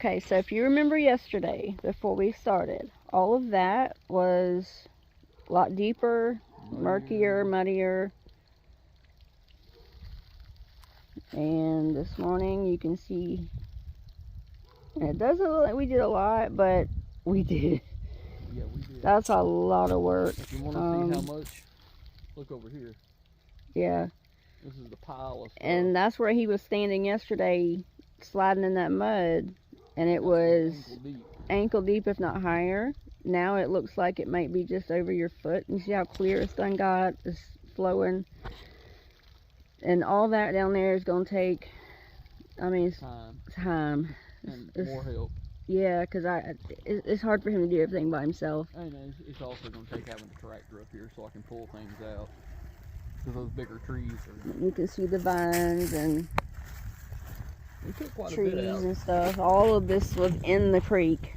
Okay, so if you remember yesterday, before we started, all of that was a lot deeper, murkier, muddier. And this morning you can see, and it doesn't look like we did a lot, but we did. Yeah, we did. That's a lot of work. If you want to see how much, look over here. Yeah. This is the pile of stuff. And that's where he was standing yesterday, sliding in that mud, and it was ankle deep, if not higher. Now it looks like it might be just over your foot. You see how clear it's done got? It's flowing. And all that down there is going to take, I mean, time. And more help. Yeah, because it's hard for him to do everything by himself. And it's also going to take having the tractor up here so I can pull things out. Because those bigger trees are... You can see the vines and trees a bit out. And stuff. All of this was in the creek.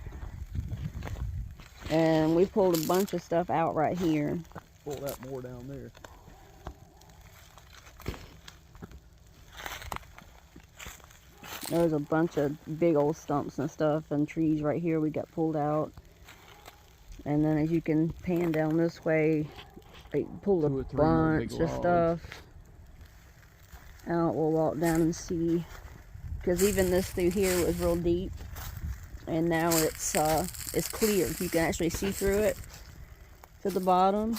And we pulled a bunch of stuff out right here. Pull that more down there. There was a bunch of big old stumps and stuff and trees right here we got pulled out. And then as you can pan down this way, they pulled a bunch of stuff out. We'll walk down and see. Because even this through here was real deep. And now it's clear. You can actually see through it to the bottom.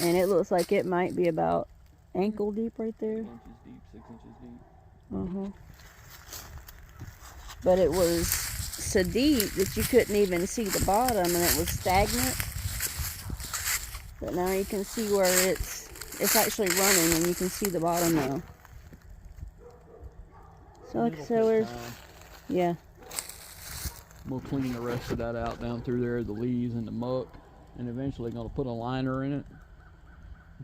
And it looks like it might be about ankle deep right there. 6 inches deep. But it was so deep that you couldn't even see the bottom, and it was stagnant. But now you can see where it's actually running, and you can see the bottom now. So yeah. We'll clean the rest of that out down through there, the leaves and the muck, and eventually going to put a liner in it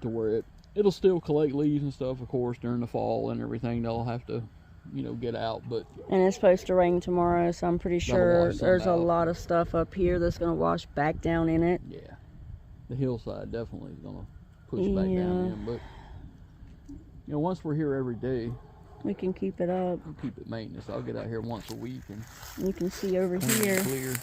to where it'll still collect leaves and stuff, of course, during the fall and everything. They'll have to, get out, but... And it's supposed to rain tomorrow, so I'm pretty sure there's a lot of stuff up here that's going to wash back down in it. Yeah. The hillside definitely is going to push back down in, but, once we're here every day... We can keep it up. We'll keep it maintenance. I'll get out here once a week and... You can see over here. Clear.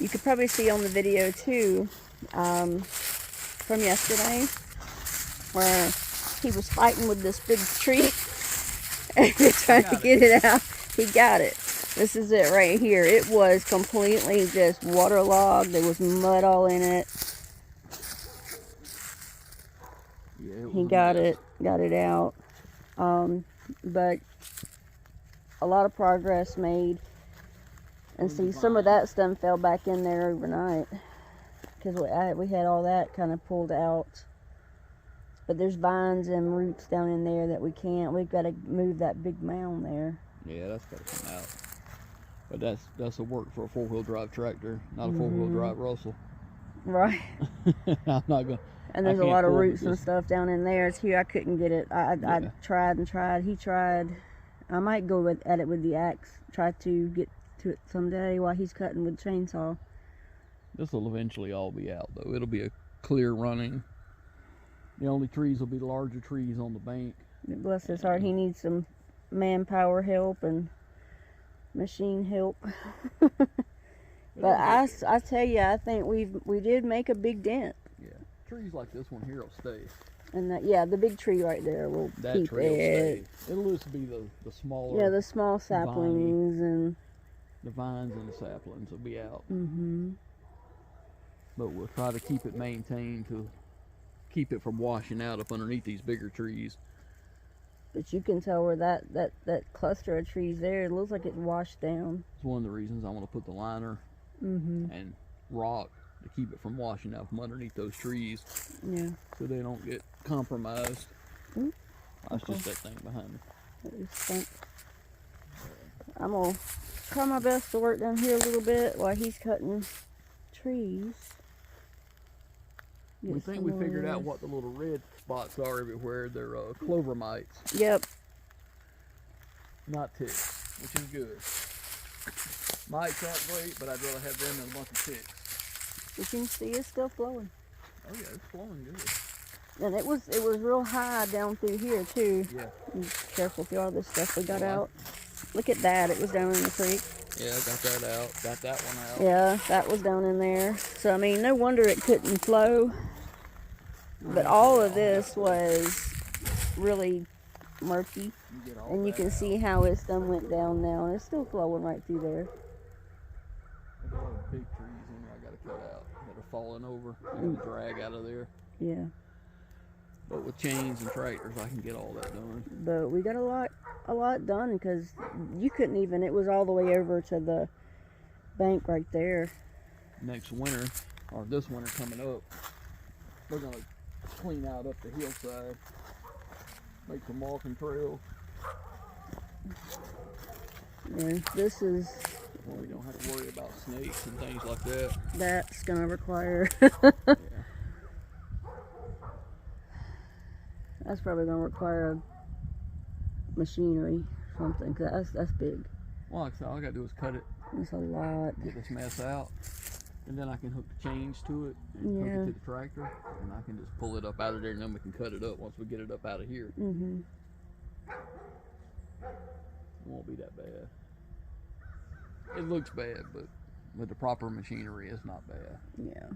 You could probably see on the video, too, from yesterday, where he was fighting with this big tree and trying to get it out. He got it. This is it right here. It was completely just waterlogged. There was mud all in it. Yeah, he got it out. But a lot of progress made. And see, some of that stuff fell back in there overnight. Because we had all that kind of pulled out. But there's vines and roots down in there that we've got to move that big mound there. Yeah, that's got to come out. But that's a work for a 4-wheel drive tractor, not a 4-wheel drive Russell. Right. I'm not going to. And there's a lot of roots and stuff down in there too. I couldn't get it. I tried and tried. He tried. I might go at it with the axe. Try to get to it someday while he's cutting with the chainsaw. This will eventually all be out though. It'll be a clear running. The only trees will be the larger trees on the bank. Bless his heart. He needs some manpower help and machine help. But I tell you, I think we did make a big dent. Yeah, trees like this one here will stay. And the big tree right there will keep it. It'll just be the smaller. Yeah, the small saplings and the vines and the saplings will be out. Mm-hmm. But we'll try to keep it maintained to keep it from washing out up underneath these bigger trees. But you can tell where that cluster of trees there, it looks like it's washed down. It's one of the reasons I want to put the liner and rock to keep it from washing out from underneath those trees. Yeah. So they don't get compromised. That's just that thing behind me. I'm going to try my best to work down here a little bit while he's cutting trees. We think we figured out what the little red spots are everywhere. They're clover mites. Yep. Not ticks, which is good. Mites aren't great, but I'd rather have them than a bunch of ticks. But you can see it's still flowing. Oh yeah, it's flowing good. And it was real high down through here too. Yeah. Be careful through all this stuff we got out. Look at that. It was down in the creek. Yeah, I got that out. Got that one out. Yeah, that was down in there. So, I mean, no wonder it couldn't flow. But all of this was really murky. And you can see how it done went down now. And it's still flowing right through there. There's a lot of big trees in there I gotta cut out that are falling over. And drag out of there. Yeah. But with chains and tractors, I can get all that done. But we got a lot done because you couldn't even, it was all the way over to the bank right there. Next winter, or this winter coming up, we're gonna clean out up the hillside, make some walking trails. And this is, Well, we don't have to worry about snakes and things like that. that's gonna require, Yeah. that's probably gonna require machinery or something, cause that's big. Well, like I said, all I gotta do is cut it, That's a lot. get this mess out, and then I can hook the chains to it, and hook Yeah. it to the tractor, and I can just pull it up out of there, and then we can cut it up once we get it up out of here. Mhm. It won't be that bad. It looks bad, but with the proper machinery, it's not bad. Yeah.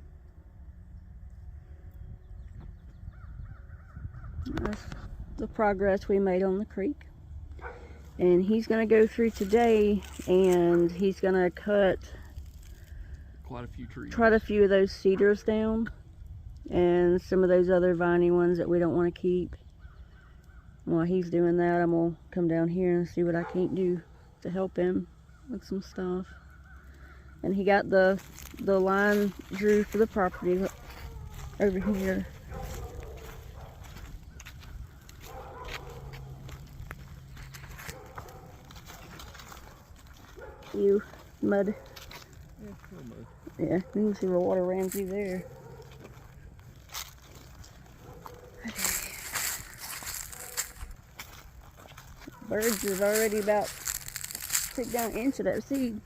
That's the progress we made on the creek. And he's gonna go through today and he's gonna cut Quite a few trees. a few of those cedars down and some of those other viney ones that we don't want to keep. While he's doing that, I'm gonna come down here and see what I can't do to help him with some stuff. And he got the line drew for the property over here. Ew, mud. Yeah, still mud. Yeah, you can see where water ran through there. Birds is already about took down an inch of that seed.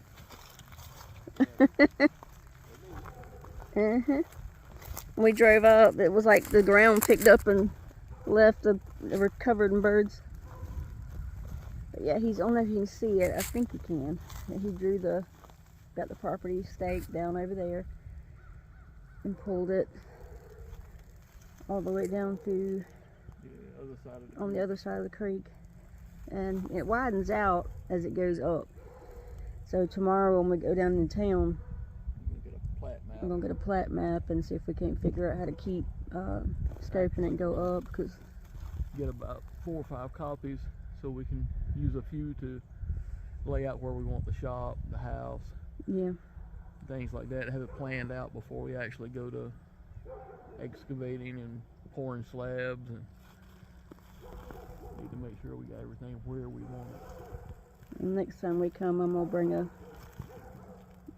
We drove up, it was like the ground picked up and left, they were covered in birds. But yeah, I don't know if you can see it, I think you can. He drew got the property stake down over there and pulled it all the way down through Yeah, other side of the on the other side of the creek. And it widens out as it goes up. So tomorrow when we go down in town, I'm gonna get a plat map. we're gonna get a plat map and see if we can't figure out how to keep scoping it and go up. Cause Get about 4 or 5 copies so we can use a few to lay out where we want the shop, the house, yeah, things like that. Have it planned out before we actually go to excavating and pouring slabs, and need to make sure we got everything where we want it. and next time we come, I'm gonna bring a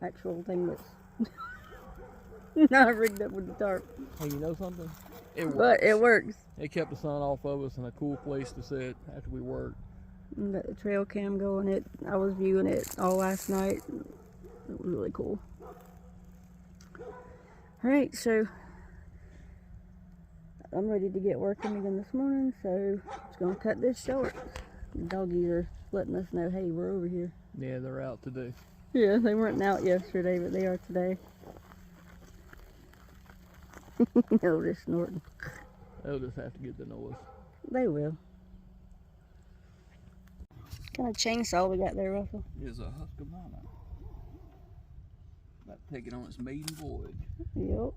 actual thing that's not rigged up with the tarp. Hey, you know something? It works. But it works. It kept the sun off of us and a cool place to sit after we worked. And got the trail cam going. I was viewing it all last night. It was really cool. Alright, so I'm ready to get working again this morning, so just gonna cut this short. The doggies are letting us know, hey, we're over here. Yeah, they're out today. Yeah, they weren't out yesterday, but they are today. No, they're snorting. They'll just have to get to know us. They will. What kind of chainsaw we got there, Russell? Is a Husqvarna. About to take it on its maiden voyage. Yep.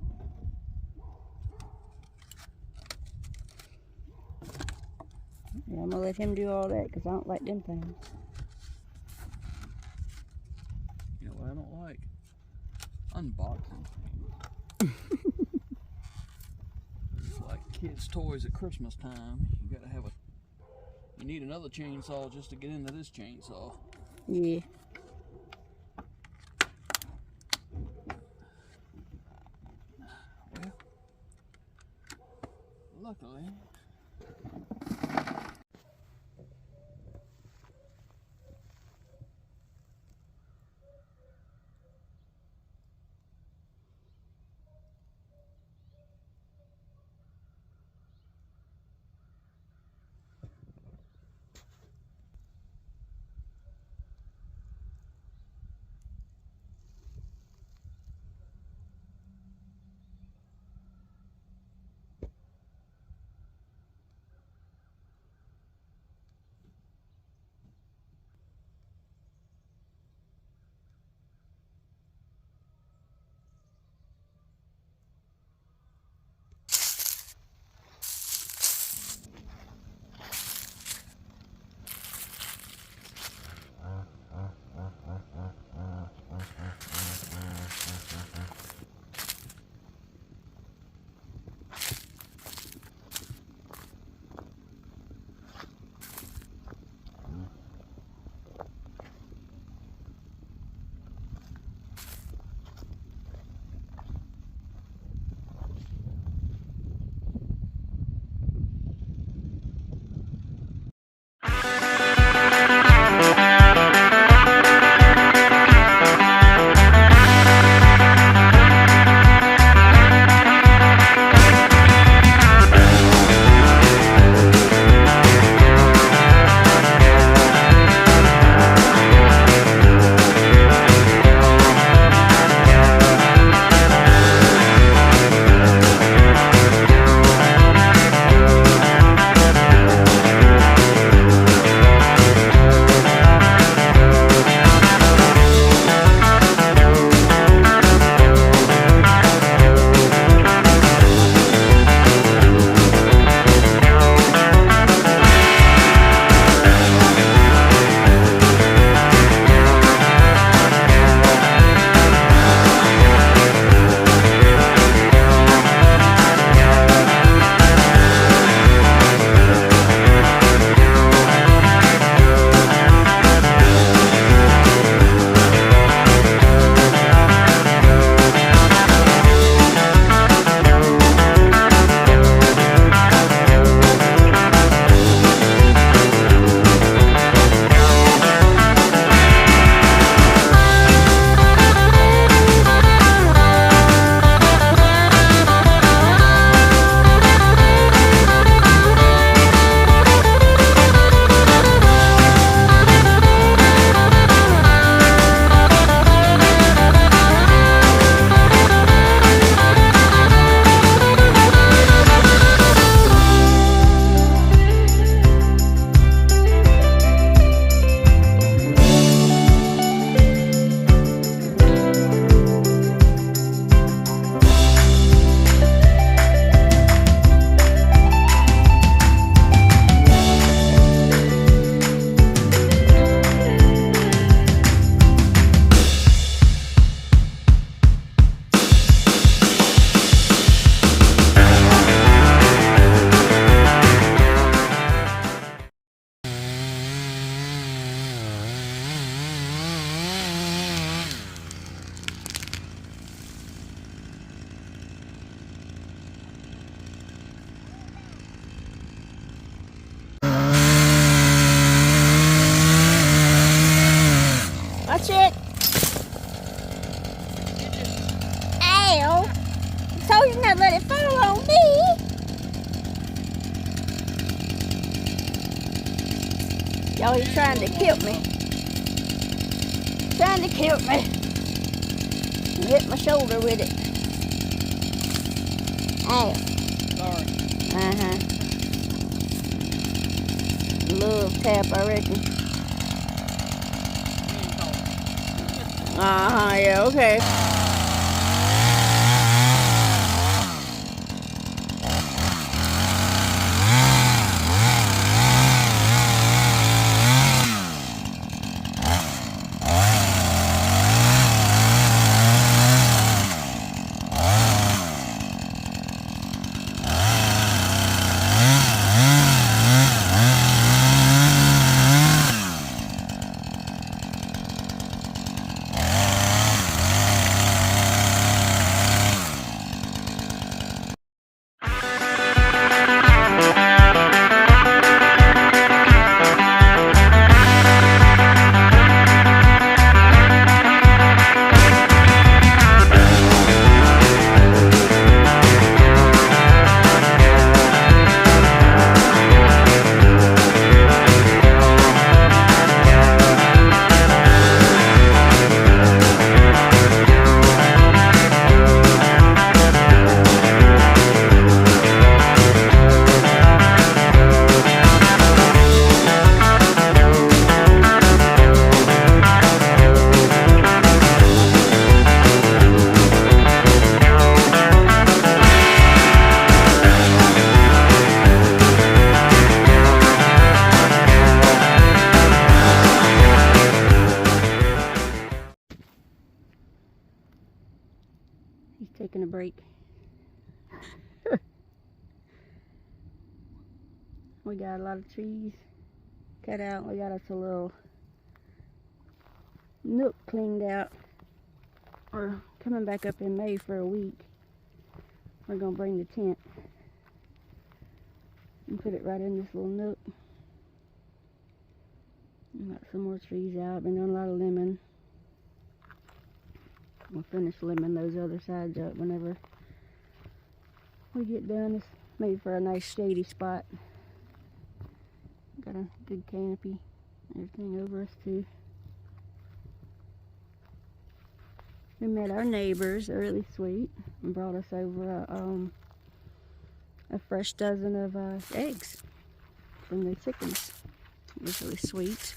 Yeah, I'm gonna let him do all that because I don't like them things. You know what I don't like? Unboxing things. It's like kids' toys at Christmas time. You gotta have you need another chainsaw just to get into this chainsaw. Yeah. Well, luckily. you're not let it fall on me. Y'all, he's trying to kill me. Trying to kill me. Hit my shoulder with it. Ow. Sorry. Love tap, I reckon. Yeah, okay. He's taking a break. We got a lot of trees cut out. We got us a little nook cleaned out. We're coming back up in May for a week. We're gonna bring the tent and put it right in this little nook. We got some more trees out. Been doing a lot of lemon. We'll finish limbing those other sides up whenever we get done. It's made for a nice shady spot. Got a good canopy, everything over us too. We met our neighbors, they're really sweet, and brought us over a fresh dozen of eggs from the chickens. It was really sweet.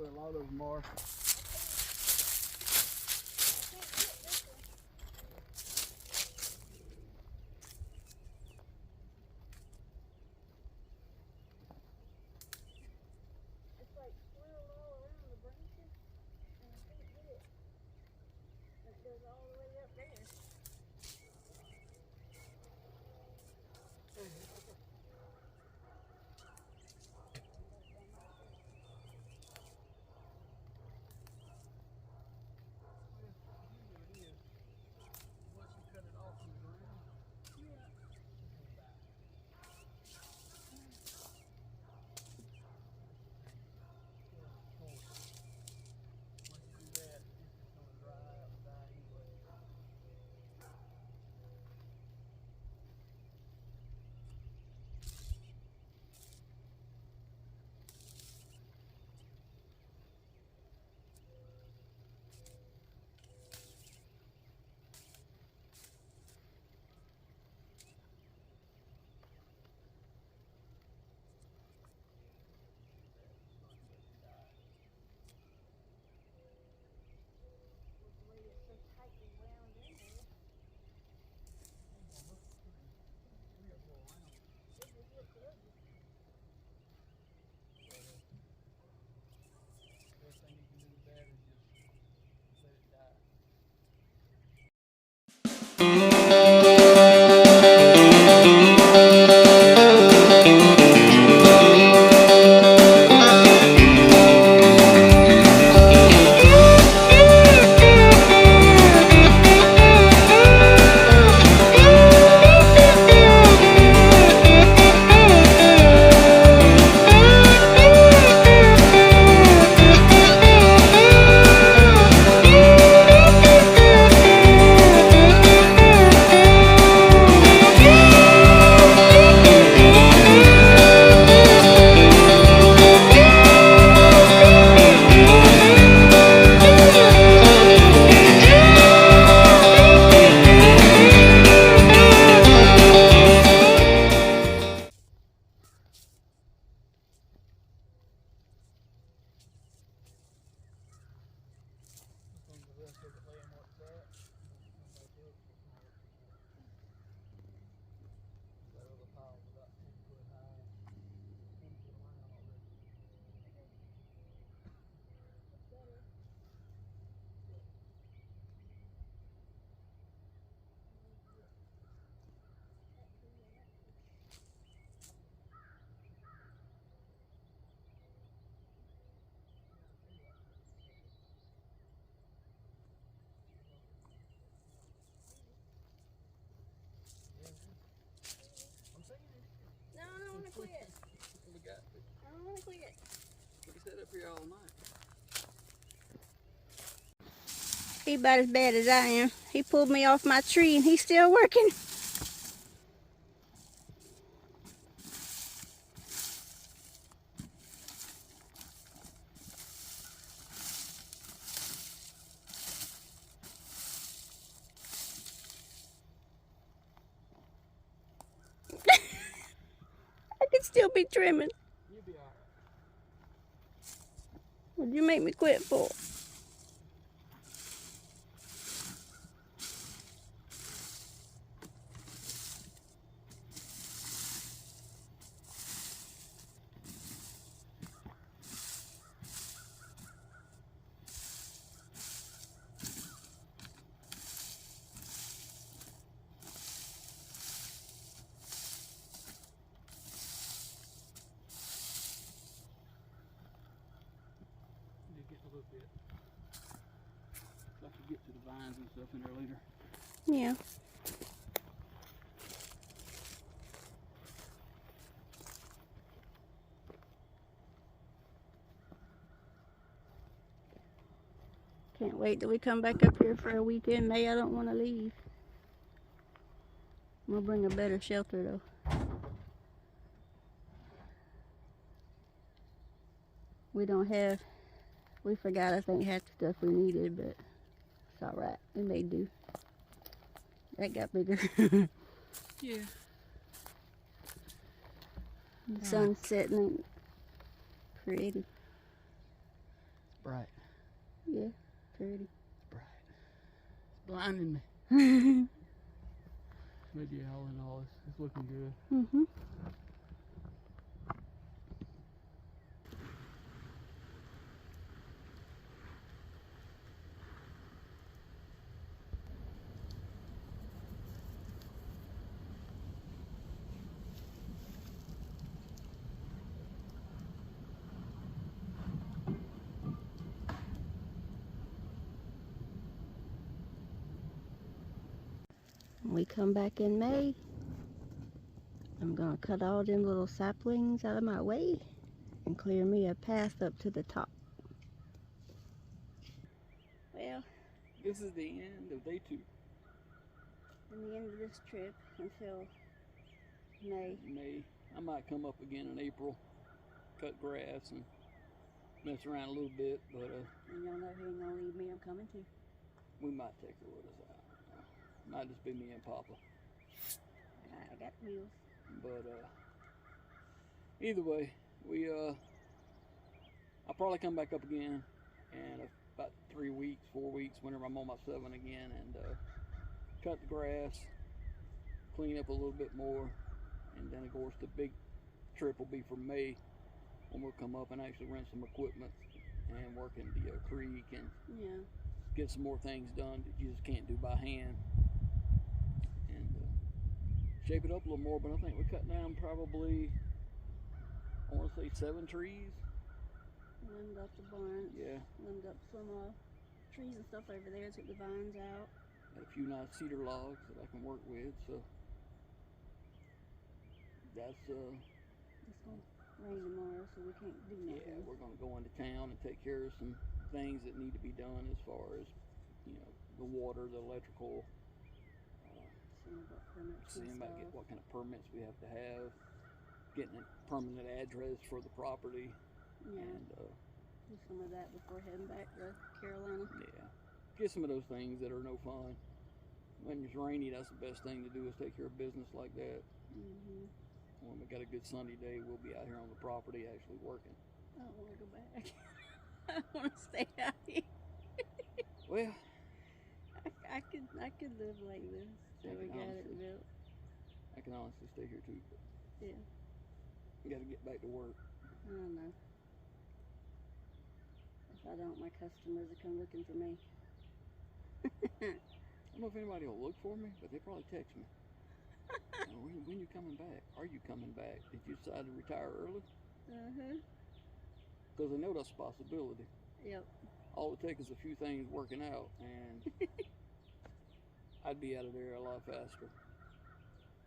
where a lot of them are. It's like swirled all around the branches, and I can't get it. And it goes all the way up there. Once you cut it off from the ground, Yeah. it'll die. Once you do that, it's just gonna dry out and die anyway. With the way it's so tightly wound in there, it just looks ugly. Best thing you can do with that is just let it die. The rest of it laying where it's at, and then come back up for some more. That other pile's about 10 foot high, 10 foot around already. That's better. I'm saying it is. No, I don't want to quit. We got to. I don't want to quit. We can sit up here all night. He about as bad as I am. He pulled me off my tree and he's still working. I could still be trimming. You'll be alright. What'd you make me quit for? You get a little bit. So I can get to the vines and stuff in there later. Yeah. Can't wait till we come back up here for a weekend. May I don't want to leave. We'll bring a better shelter though. We forgot I think half the stuff we needed, but it's alright. We may do. That got bigger. Yeah. The sun's setting ain't pretty. bright. Yeah, pretty. It's bright. It's blinding me. But yeah, all in all, it's looking good. Mm-hmm. When we come back in May, I'm gonna cut all them little saplings out of my way and clear me a path up to the top. Well, This is the end of day 2. in the end of this trip until May. May. I might come up again in April, cut grass and mess around a little bit, but And y'all know who ain't gonna leave me, I'm coming to. we might take her with us out. Might just be me and Papa. I got wheels. But either way, I'll probably come back up again in about 3 weeks, 4 weeks, whenever I'm on my 7 again, and cut the grass, clean up a little bit more, and then of course the big trip will be for May, when we'll come up and actually rent some equipment and work in the creek and Yeah. get some more things done that you just can't do by hand, and shape it up a little more. But I think we cut down probably, I want to say 7 trees. Limbed up the barn. Yeah. Limbed up some trees and stuff over there. Took the vines out. Got a few nice cedar logs that I can work with. So that's It's gonna rain tomorrow, so we can't do nothing. yeah, we're gonna go into town and take care of some things that need to be done as far as, you know, the water, the electrical, Seeing about permits and seeing about stuff. what kind of permits we have to have, getting a permanent address for the property, Yeah. and Do some of that before heading back to Carolina. yeah, get some of those things that are no fun. When it's rainy, that's the best thing to do, is take care of business like that. Mm-hmm. When we got a good sunny day, we'll be out here on the property actually working. I don't want to go back. I want to stay out here. Well, I could live like this till we got it built. I can honestly stay here too, but Yeah. we got to get back to work. I don't know. If I don't, my customers will come looking for me. I don't know if anybody will look for me, but they probably text me. When you coming back? Are you coming back? Did you decide to retire early? Uh-huh. Because I know that's a possibility. Yep. All it takes is a few things working out, and I'd be out of there a lot faster.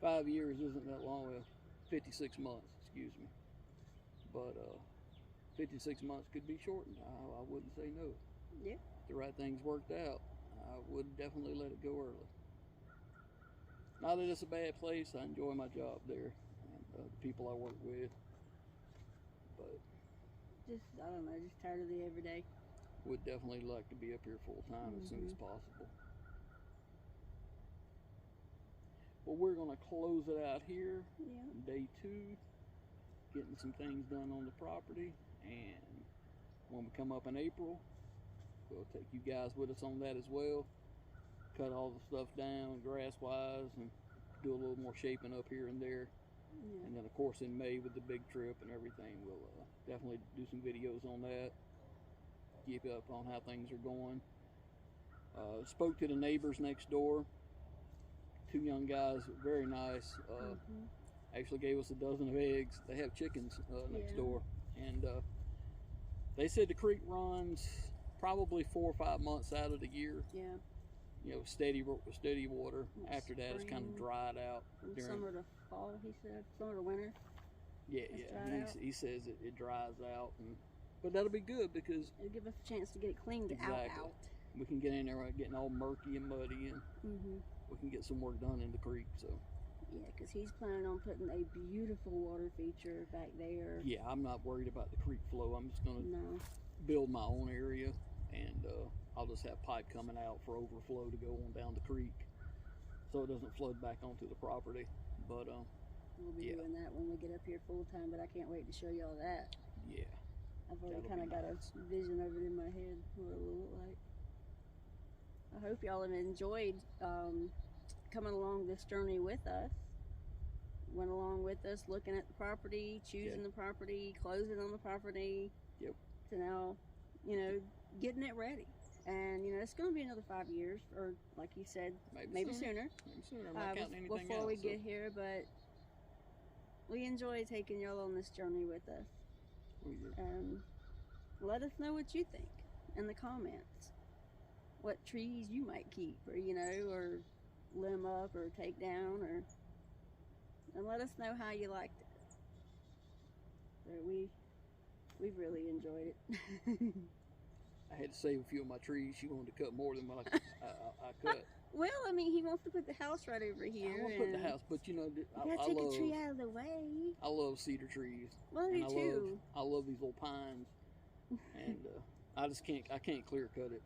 5 years isn't that long. Well, 56 months, excuse me. But 56 months could be shortened. I wouldn't say no. Yeah. If the right things worked out, I would definitely let it go early. Not that it's a bad place. I enjoy my job there and the people I work with. But Just, I don't know, just tired of the everyday. would definitely like to be up here full time as soon as possible. Well, we're going to close it out here. Yeah. Day 2, getting some things done on the property. And when we come up in April, we'll take you guys with us on that as well. Cut all the stuff down grass wise and do a little more shaping up here and there. Yeah. And then of course in May with the big trip and everything, we'll definitely do some videos on that, keep up on how things are going. Spoke to the neighbors next door, 2 young guys, very nice. Actually gave us a dozen of eggs. They have chickens next door, and they said the creek runs probably 4 or 5 months out of the year. Yeah. You know, steady water. After that, it's kind of Spring, dried out. From summer to fall, he said. Summer to winter. Yeah. He says it dries out, but that'll be good because it'll give us a chance to get it cleaned out. We can get in there without getting all murky and muddy, and we can get some work done in the creek. So yeah, because he's planning on putting a beautiful water feature back there. Yeah, I'm not worried about the creek flow. I'm just gonna build my own area, and I'll just have pipe coming out for overflow to go on down the creek, so it doesn't flood back onto the property. But we'll be doing that when we get up here full time. But I can't wait to show y'all that. Yeah, I've already That'll kind of be got nice. a vision of it in my head what it'll look like. I hope y'all have enjoyed coming along this journey with us. Went along with us, looking at the property, choosing Yeah. the property, closing on the property. Yep. To now, getting it ready. And it's going to be another 5 years, or like you said, maybe sooner. Maybe sooner. I'm not counting anything before out. we get here, but we enjoy taking y'all on this journey with us. We do. Let us know what you think in the comments. What trees you might keep, or or limb up, or take down, and let us know how you liked it. But we've really enjoyed it. I had to save a few of my trees. She wanted to cut more than what I cut. Well, I mean, he wants to put the house right over here. I want to put the house, but you gotta take a tree out of the way. I love cedar trees. Well, I do too. I love these little pines, and I just can't. I can't clear cut it.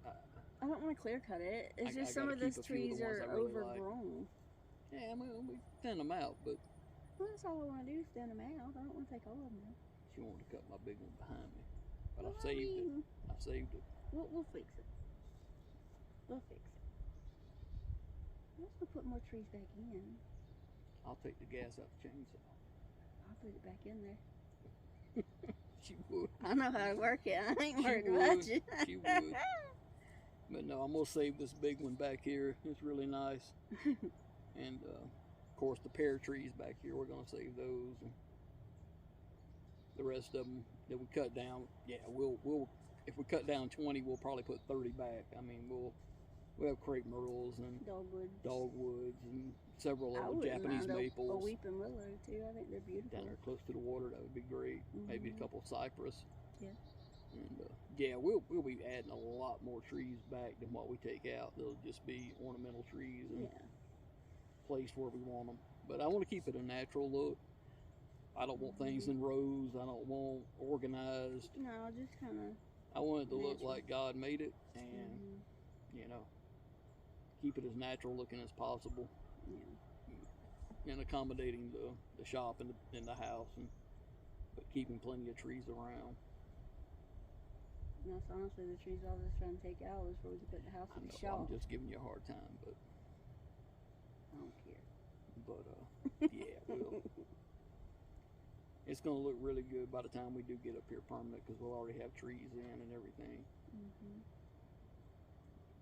I don't want to clear cut it. It's just some of those trees are overgrown. Yeah, I mean, we thin them out, but well, that's all I want to do is thin them out. I don't want to take all of them out. She wanted to cut my big one behind me, but Well, I saved it. I saved it. We'll fix it. We'll fix it. Let's go put more trees back in. I'll take the gas out the chainsaw. I'll put it back in there. She would. I know how to work it. I ain't She worried would. about you. She would. But no, I'm gonna save this big one back here. It's really nice. And of course the pear trees back here, we're gonna save those. And the rest of them that we cut down, yeah, we'll if we cut down 20, we'll probably put 30 back. I mean, we'll have crepe myrtles and dogwoods and several other Japanese maples. A weeping willow too. I think they're beautiful. Down there close to the water, that would be great. Maybe a couple of cypress. Yeah. And yeah, we'll be adding a lot more trees back than what we take out. They'll just be ornamental trees and placed where we want them. But I want to keep it a natural look. I don't want things in rows. I don't want organized. No, just kind of. I want it to look like God made it, and keep it as natural looking as possible. Yeah. And accommodating the shop and the house, but keeping plenty of trees around. And that's honestly the trees I was just trying to take out was where we could put the house and the shop. I'm just giving you a hard time, but I don't care. But yeah, we'll. It's gonna look really good by the time we do get up here permanent, because we'll already have trees in and everything.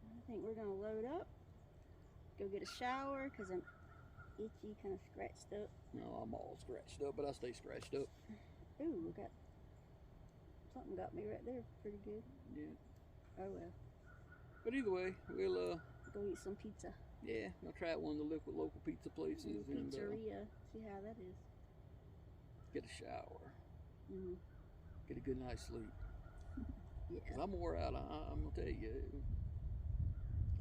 I think we're gonna load up, go get a shower, because I'm itchy, kind of scratched up. No, I'm all scratched up, but I stay scratched up. Ooh, something got me right there pretty good. Yeah. Oh well. But either way, we'll go eat some pizza. Yeah, I'll try at one of the local pizza places and pizzeria. See how that is. Get a shower. Get a good night's sleep. Yeah. 'Cause I'm wore out. I'm gonna tell you,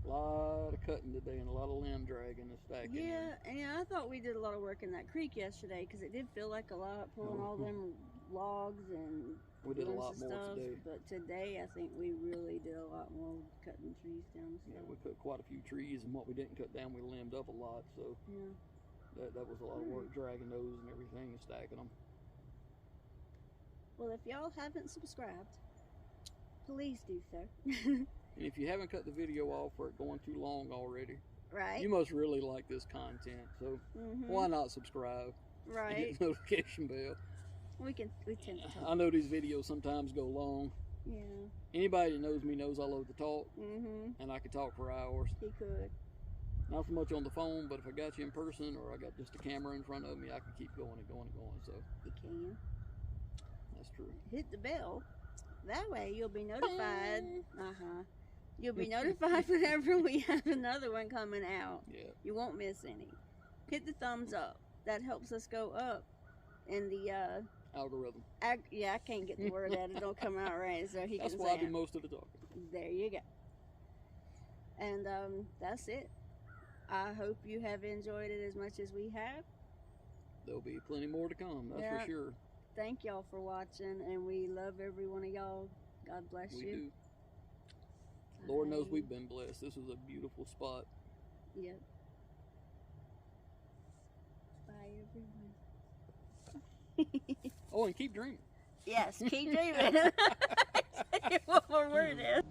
a lot of cutting today and a lot of limb dragging and stacking. Yeah, and I thought we did a lot of work in that creek yesterday, because it did feel like a lot, pulling all them logs and. We did a lot more stuff, today. But today, I think we really did a lot more cutting trees down and stuff. Yeah, we cut quite a few trees, and what we didn't cut down, we limbed up a lot. So that was a lot of work, dragging those and everything and stacking them. Well, if y'all haven't subscribed, please do so. And if you haven't cut the video off for it going too long already, right? You must really like this content. So why not subscribe? Right. And hit the notification bell. We tend to talk. I know these videos sometimes go long. Yeah. Anybody that knows me knows I love to talk. And I could talk for hours. He could. Not so much on the phone, but if I got you in person or I got just a camera in front of me, I can keep going and going and going. So you can. That's true. Hit the bell. That way you'll be notified. You'll be notified whenever we have another one coming out. Yeah. You won't miss any. Hit the thumbs up. That helps us go up in the algorithm. Yeah, I can't get the word out. It don't come out right. So he That's can why say I do most of the talking. There you go. And that's it. I hope you have enjoyed it as much as we have. There'll be plenty more to come, that's for sure. Thank y'all for watching, and we love every one of y'all. God bless you. We do. Lord knows we've been blessed. This is a beautiful spot. Yep. Bye, everyone. Oh, and keep dreaming. Yes, keep dreaming. One more word is.